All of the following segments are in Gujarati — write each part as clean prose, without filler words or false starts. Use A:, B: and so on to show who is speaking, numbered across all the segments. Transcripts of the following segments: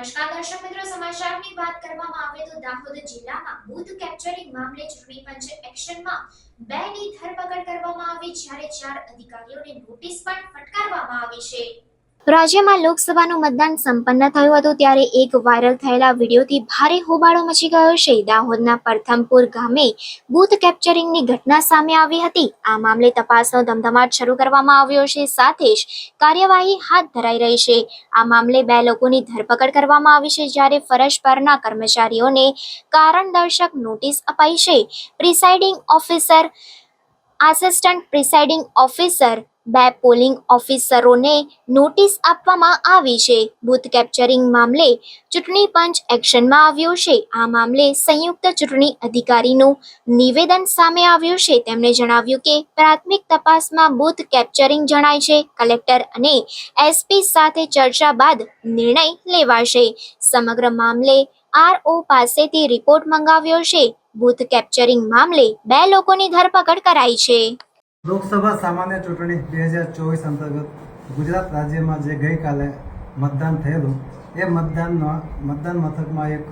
A: નમસ્કાર દર્શક મિત્રો, સમાચારની વાત કરવામાં આવે તો દાહોદ જિલ્લામાં બૂથ કેપ્ચરિંગ મામલે ચૂંટણી પંચ એક્શનમાં 2 ની ધરપકડ કરવામાં આવી, જ્યારે 4 અધિકારીઓને નોટિસ પણ ફટકારવામાં આવી છે। રાજ્યમાં લોકસભાનું મતદાન સંપન્ન થયું હતું, ત્યારે એક વાયરલ થયેલા વિડીયોથી ભારે હોબાળો મચી ગયો છે। દાહોદના પ્રથમપુર ગામે બૂથ કેપ્ચરિંગની ઘટના સામે આવી હતી। આ મામલે તપાસનો ધમધમાટ શરૂ કરવામાં આવ્યો છે, સાથે જ કાર્યવાહી હાથ ધરાઈ રહી છે। આ મામલે 2 લોકોની ધરપકડ કરવામાં આવી છે, જ્યારે ફરજ પરના કર્મચારીઓને કારણદર્શક નોટિસ અપાઈ છે। Presiding officer, assistant presiding officer, 2 polling ઓફિસરોને નોટિસ આપવામાં આવી છે। બૂથ કેપ્ચરિંગ મામલે ચૂંટણી પંચ એક્શનમાં આવ્યું છે। આ મામલે સંયુક્ત ચૂંટણી અધિકારીનું નિવેદન સામે આવ્યું છે। તેમણે જણાવ્યું કે પ્રાથમિક તપાસમાં બૂથ કેપ્ચરિંગ જણાય છે। કલેક્ટર અને એસપી સાથે ચર્ચા બાદ નિર્ણય લેવાશે। સમગ્ર મામલે આરઓ પાસેથી રિપોર્ટ મંગાવ્યો છે। બૂથ કેપ્ચરિંગ મામલે 2 લોકોની ધરપકડ કરાઈ છે।
B: લોકસભા સામાન્ય ચૂંટણી 2024 અંતર્ગત ગુજરાત રાજ્યમાં જે ગઈકાલે મતદાન થયેલું એ મતદાન મથકમાં એક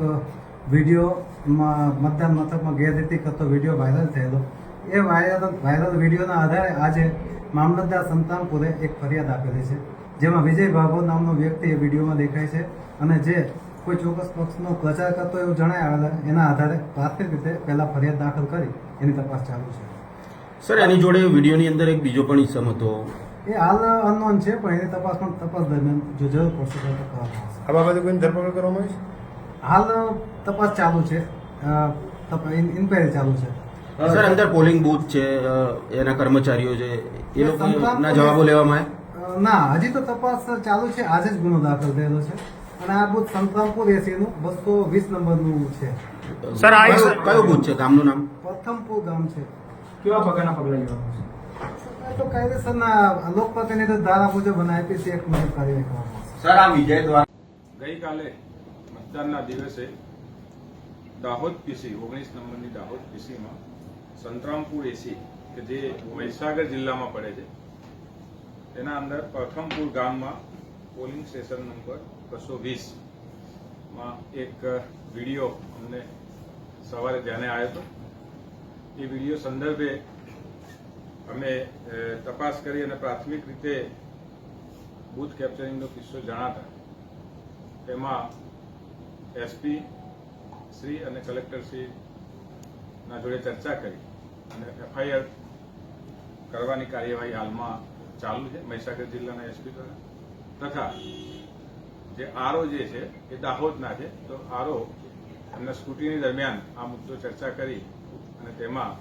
B: વિડીયોમાં મતદાન મથકમાં ગેરરીતિ કરતો વિડીયો વાયરલ થયેલો। એ વાયરલ વિડીયોના આધારે આજે મામલતદાર સંતરામપુરે એક ફરિયાદ આપેલી છે, જેમાં વિજય ભાભોર નામનો વ્યક્તિ એ વિડીયોમાં દેખાય છે અને જે કોઈ ચોક્કસ પક્ષનો પ્રચાર કરતો એવું જણાય આવેલા, એના આધારે પ્રાથમિક રીતે પહેલા ફરિયાદ દાખલ કરી એની તપાસ ચાલુ છે।
C: સર, એની જોડે વિડીયોની અંદર એક બીજો પણ ઇસમ હતો,
B: એ હાલ અનનોન છે, પણ એની તપાસ દરમિયાન જો જરૂર પડશે તો કરવામાં આવશે।
D: આ બાબતે કોઈની ધરપકડ કરવામાં આવી છે?
B: હાલ તપાસ ચાલુ છે, ઇન્ક્વાયરી ચાલુ છે।
C: સર, અંદર પોલિંગ બૂથ છે, એના કર્મચારીઓ છે, એ લોકોના જવાબો લેવામાં આવ્યા?
B: ના, હજી તો તપાસ ચાલુ છે। આજે જ ગુનો દાખલ થયેલો છે અને આ બૂથ સંતરામપુર એસીનું 220 નંબરનું છે।
D: સર, આ
C: કયું બૂથ છે? ગામનું નામ?
B: પ્રથમપુર ગામ છે।
D: કેવા પ્રકારના પગલાં લેવામાં આવશે?
B: તો કાયદેસરના લોકપ્રતિનિધિ ધારા મુજબ અને આઈપીસી એક્ટ મુજબ કાર્યવાહી કરવામાં આવશે।
C: સર, આ વિજય દ્વારા
E: ગઈકાલે મતદાનના દિવસે દાહોદ પીસી 19 નંબરની દાહોદ પીસીમાં સંતરામપુર એસી કે જે મહીસાગર જિલ્લામાં પડે છે, તેના અંદર પ્રથમપુર ગામમાં પોલિંગ સ્ટેશન નંબર 220માં એક વિડીયો અમને સવારે ધ્યાને આવ્યો હતો। એ વિડીયો સંદર્ભે અમે તપાસ કરી અને પ્રાથમિક રીતે બૂથ કેપ્ચરિંગનો કિસ્સો જણાતા તેમાં એસપી શ્રી અને કલેક્ટર શ્રીના જોડે ચર્ચા કરી અને એફઆઈઆર કરવાની કાર્યવાહી હાલમાં ચાલુ છે મહીસાગર જિલ્લાના એસપી દ્વારા, તથા જે આરઓ જે છે એ દાહોદના છે, તો આરઓ એમના સ્કૂટીની દરમિયાન આ મુદ્દો ચર્ચા કરી અને તેમાં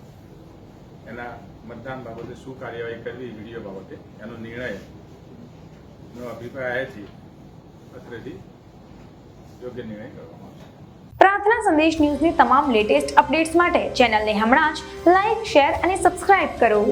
E: એના મતદાન બાબતે શું કાર્યવાહી કરવી, વિડીયો બાબતે એનો નિર્ણયનો અભિપ્રાય આવ્યાથી અત્રેથી યોગ્ય નિર્ણય કરવામાં આવશે।
F: પ્રાર્થના સંદેશ ન્યૂઝની તમામ લેટેસ્ટ અપડેટ્સ માટે ચેનલને હમણાં જ લાઇક, શેર અને સબસ્ક્રાઇબ કરો।